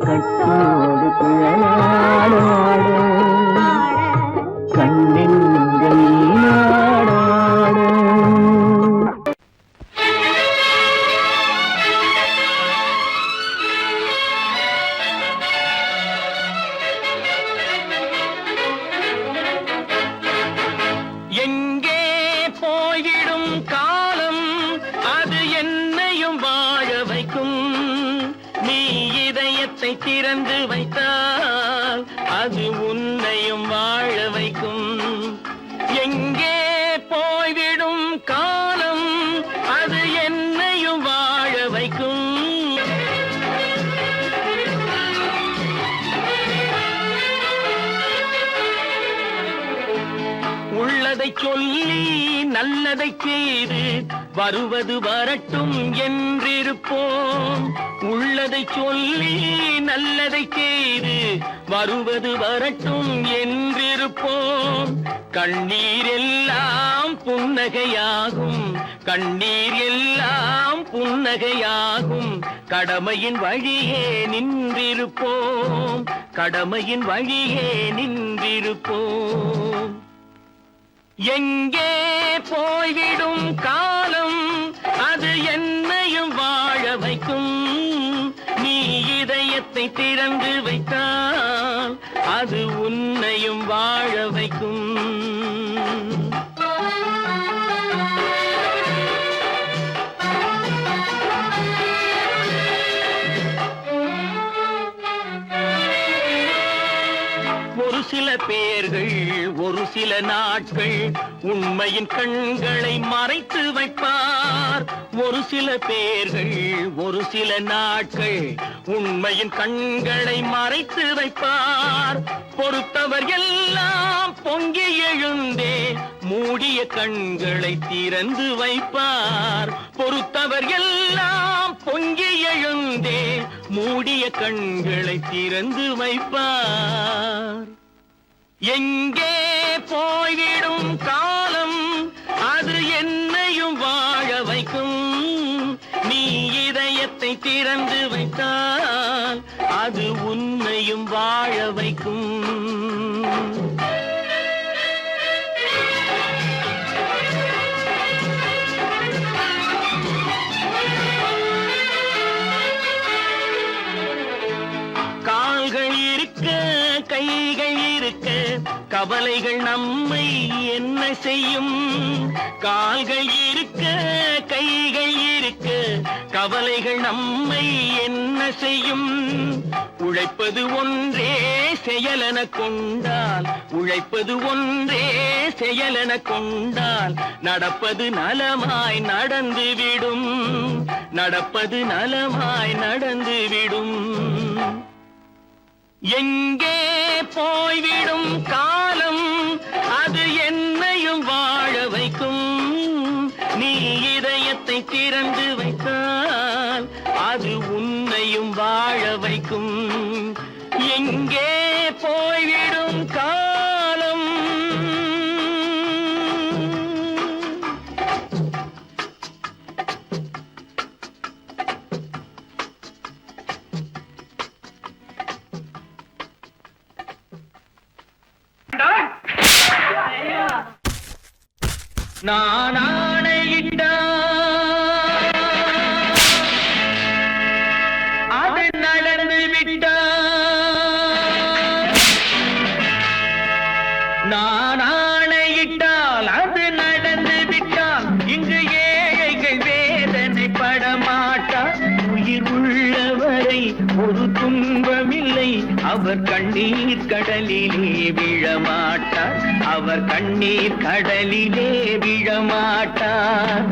கட்டோடு குழலாட கண்ணின்ற நீயாட எங்கே போய்விடும் காலம் அது என்னையும் வாழ வைக்கும் நீ இதயத்தை திறந்து வைத்தால் அது உன்னையும் வாழ வைக்கும் எங்கே போய்விடும் காலம் அது என்னையும் வாழ வைக்கும் உள்ளதை சொல்லி நல்லதை செய்து வருவது வரட்டும் என்றிருப்போம் உள்ளதை சொல்லி நல்லதை செய்து வருவது வரட்டும் என்றிருப்போம் கண்ணீர் எல்லாம் புன்னகையாகும் கண்ணீர் எல்லாம் புன்னகையாகும் கடமையின் வழியே நின்றிருப்போம் கடமையின் வழியே நின்றிருப்போம் எங்கே போய்விடும் காலம் அது என்னையும் வாழ வைக்கும் நீ இதயத்தை திறந்து வைத்தால் அது உன்னையும் வாழ வைக்கும் ஒரு சில பேர்கள் ஒரு சில நாட்கள் உண்மையின் கண்களை மறைத்து வைப்பார் ஒரு சில பேர்கள் ஒரு சில நாட்கள் உண்மையின் கண்களை மறைத்து வைப்பார் பொறுத்தவர் எல்லாம் பொங்கி எழுந்தே மூடிய கண்களை திறந்து வைப்பார் பொறுத்தவர் எல்லாம் பொங்கி எழுந்தே மூடிய கண்களை திறந்து வைப்பார் எங்கே போய்விடும் காலம் அது என்னையும் வாழ வைக்கும் நீ இதயத்தை திறந்து வைத்தால் அது உன்னையும் வாழ வைக்கும் கால்கள் இருக்க கைகள் இருக்க கவலைகள் நம்மை என்ன செய்யும் கால்கள் இருக்க கைகள் இருக்க கவலைகள் நம்மை என்ன செய்யும் உழைப்பது ஒன்றே செயலென கொண்டால் உழைப்பது ஒன்றே செயலென கொண்டால் நடப்பது நலமாய் நடந்துவிடும் நடப்பது நலமாய் நடந்துவிடும் எங்கே போய்விடும் காலம் திறந்து வைத்தால் அது உன்னையும் வாழ வைக்கும். எங்கே போய்விடும் காலம்? நான் ஆணையிட்டால் அது நடந்து விட்டால், நான் ஆணையிட்டால் அது நடந்து விட்டால், இங்கு ஏழைகள் வேதனை படமாட்டார். உயிர் உள்ளவரை ஒரு துன்பமில்லை, அவர் கண்ணீர் கடலிலே விழமாட்டார், அவர் கண்ணீர் கடலிலே விழமாட்டார்.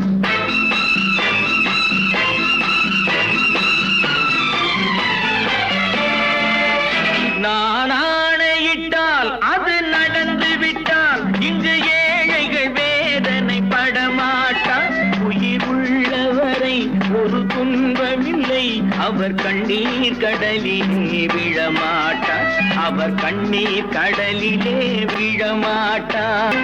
நான் ஆணையிட்டால் அது நடந்து விட்டால், இங்கு ஏழைகள் வேதனை படமாட்டார். உயிர் உள்ளவரை ஒரு துன்பமில்லை, அவர் கண்ணீர் கடலிலே விழமாட்டார், அவர் கண்ணீர் கடலிலே விழமாட்டார்.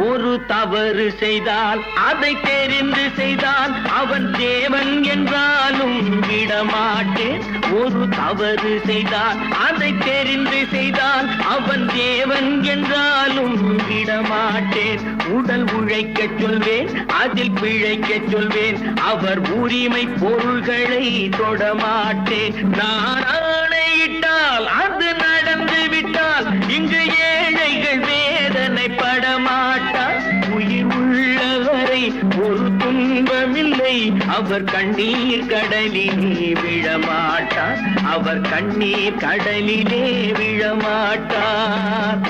ஒரு தவறு செய்தால் அதை தெரிந்து செய்தால் அவன் தேவன் என்றாலும் விடமாட்டேன். ஒரு தவறு செய்தால் அதை தெரிந்து செய்தால் அவன் தேவன் என்றாலும் விடமாட்டேன். உடல் உழைக்கச் சொல்வேன், அதில் பிழைக்கச் சொல்வேன், அவர் உரிமை பொருள்களை தொடமாட்டேன். நான் ஆணையிட்டால் அது நடந்து விட்டால், இங்கு ஏழைகள் வேதனை படமாட்டார். உயிர் உள்ளவரை ஒரு துன்பமில்லை, அவர் கண்ணீர் கடலிலே விழமாட்டார், அவர் கண்ணீர் கடலிலே விழமாட்டார்.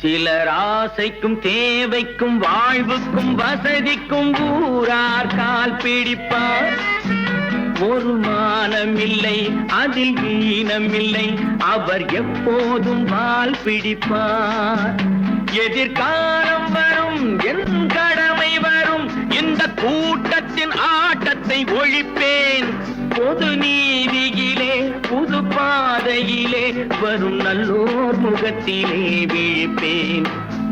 சிலர் ஆசைக்கும் தேவைக்கும் வாழ்வுக்கும் வசதிக்கும் ஊரார் கால் பிடிப்பார். ஒரு மானமில்லை, அதில் ஈனமில்லை, அவர் எப்போதும் வால் பிடிப்பார். எதிர்காலம் வரும், என் கடமை வரும், இந்த கூட்டத்தின் ஆட்டத்தை ஒழிப்பேன். பொது நீதியிலே புது பாதையிலே வரும் நல்லோர் முகத்திலே விழிப்பேன்,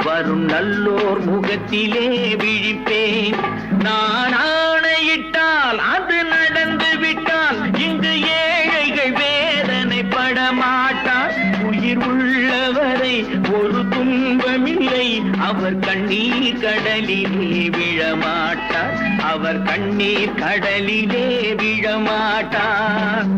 வரும் நல்லோர் முகத்திலே விழிப்பேன். நான் ஆணையிட்டால் அது நடந்து விட்டால், இங்கு ஏழைகள் வேதனை படமாட்டார். உயிர் உள்ளவரை ஒரு துன்பமில்லை, அவர் கண்ணீர் கடலிலே விழமாட்டார், அவர் கண்ணீர் கடலிலே விழமாட்டார்.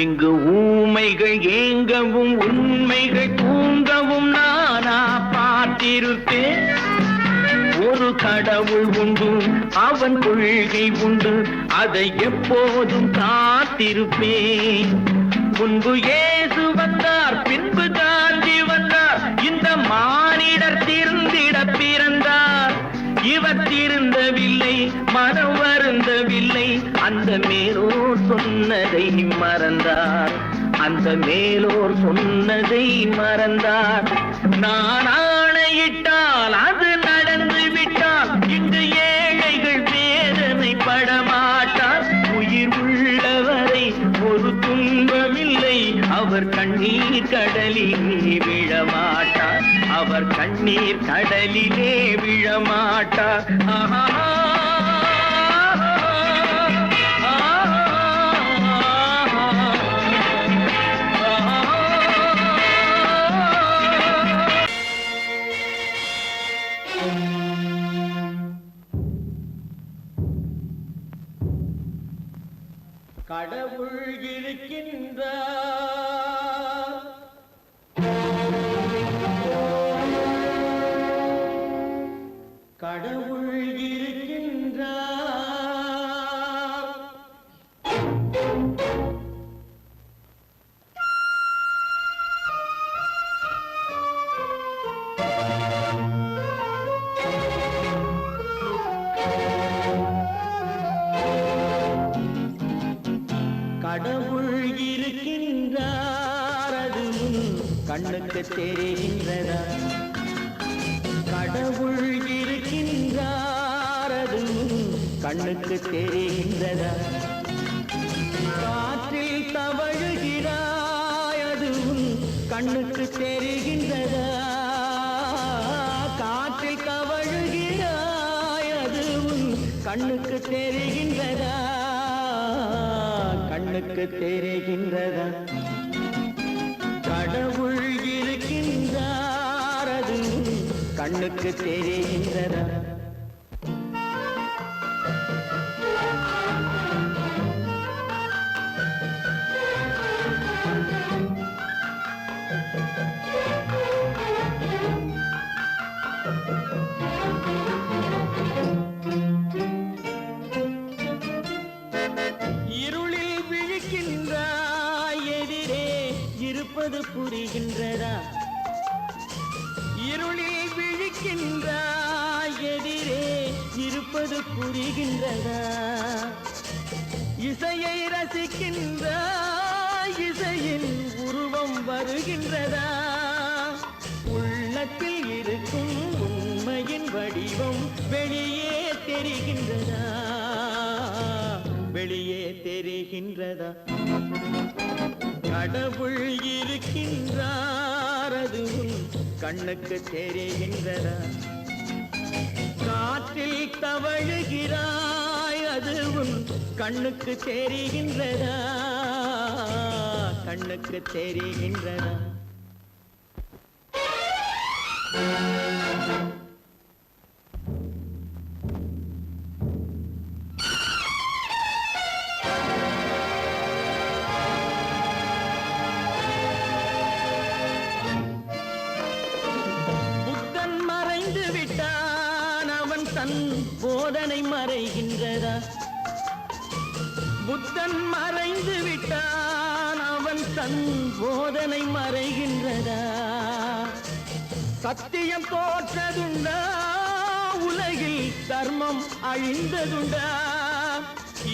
இங்கு ஊமைகள் ஏங்கவும் உண்மைகள் தூங்கவும் நானா பார்த்திருப்பேன். ஒரு கடவுள் உண்டு, அவன் கொள்கை உண்டு, அதை எப்போதும் காத்திருப்பேன். முன்பு இயேசு வந்தார், பின்பு காந்தி வந்தார், இந்த மானிடர் திருந்திட பிறந்தார். இவர் திருந்தவில்லை, மனம் வருந்தவில்லை, அந்த மேலோர் சொன்னதை மறந்தார், அந்த மேலோர் சொன்னதை மறந்தார். நான் ஆணையிட்டால் அது நடந்து விட்டால், இங்கு ஏழைகள் வேதனை படமாட்டார். உயிர் உள்ளவரை ஒரு துன்பமில்லை, அவர் கண்ணீர் கடலிலே விழமாட்டார், அவர் கண்ணீர் கடலிலே விழமாட்டார். ஆஹா. ஆஹா. கடவுள் இருக்கின்றார். கடவுள் இருக்கின்றார். கடவுள் இருக்கின்றார், அது கண்ணுக்கு தெரிகின்றதா? கடவுள் இருக்கின்றார், அது கண்ணுக்கு தெரிகின்றதா? காற்றில் தவழுகிறாய், அது கண்ணுக்கு தெரிகின்றதா? காற்றில் தவழுகிறாய், அது கண்ணுக்கு தெரிகின்றதா? கண்ணுக்கு தெரிகின்றதா? கடவுள் இருக்கின்றார், அது கண்ணுக்கு தெரிகின்றதா? இருளில் விழிக்கின்றாய், எதிரே இருப்பது புரிகின்றதா? இருளில் விழிக்கின்றாய், எதிரே இருப்பது புரிகின்றதா? இசையை ரசிக்கின்றாய், இசையின் உருவம் வருகின்றதா? உள்ளத்தில் இருக்கும் உண்மையின் வடிவம் வெளியே தெரிகின்றதா? வெளியே தெரிகின்றதா? கடவுள் இருக்கின்றார், அது கண்ணுக்கு தெரிகின்றதா? காற்றில் தவழுகிறாய், அது கண்ணுக்கு தெரிகின்றதா? கண்ணுக்கு தெரிகின்றதா? புத்தன் மறைந்து விட்டான், அவன் தன் போதனை மறைகின்றதா? புத்தன் மறைந்து விட்டான், அவன் தன் போதனை மறைகின்றதா? சத்தியம் தோற்றதுண்டா? உலகில் தர்மம் அழிந்ததுண்டா?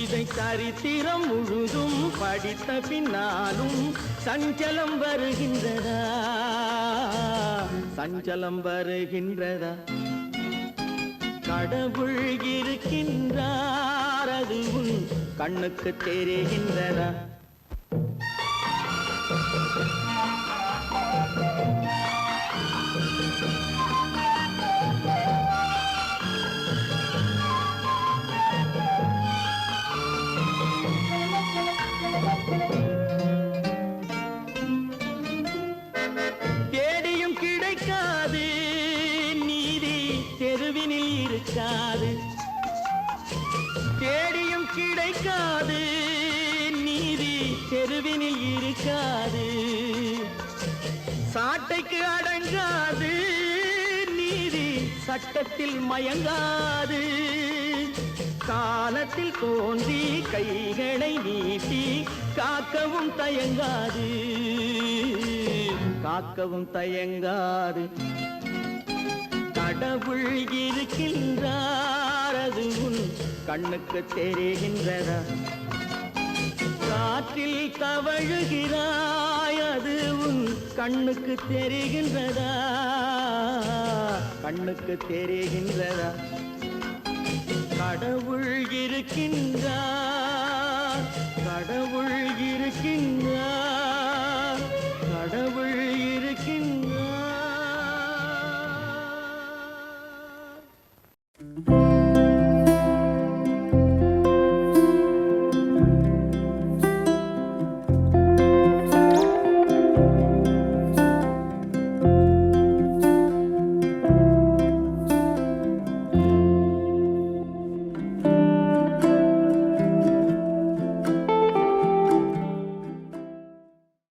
இதை சரித்திரம் முழுதும் படித்த பின்னாலும் சஞ்சலம் வருகின்றதா? சஞ்சலம் வருகின்றதா? கடவுள் இருக்கின்றார், அது கண்ணுக்கு தெரிகின்றதா? தேடியும் கிடைக்காது நீதி, தெருவினில் இருக்காது. தேடியும் கிடைக்காது நீதி, தெருவினில் இருக்காது. சாட்டைக்கு அடங்காது நீதி, சட்டத்தில் மயங்காது. காலத்தில் தோன்றி கைகளை நீட்டி காக்கவும் தயங்காது. காக்கவும் தயங்காது. கடவுள் இருக்கின்றார், அது கண்ணுக்கு தெரிகின்றதா? காற்றில் தவழுகிறாய், அது கண்ணுக்கு தெரிகின்றதா? கண்ணுக்கு தெரிகின்றதா? கடவுள் இருக்கின்றார், கடவுள் இருக்கின்றார்.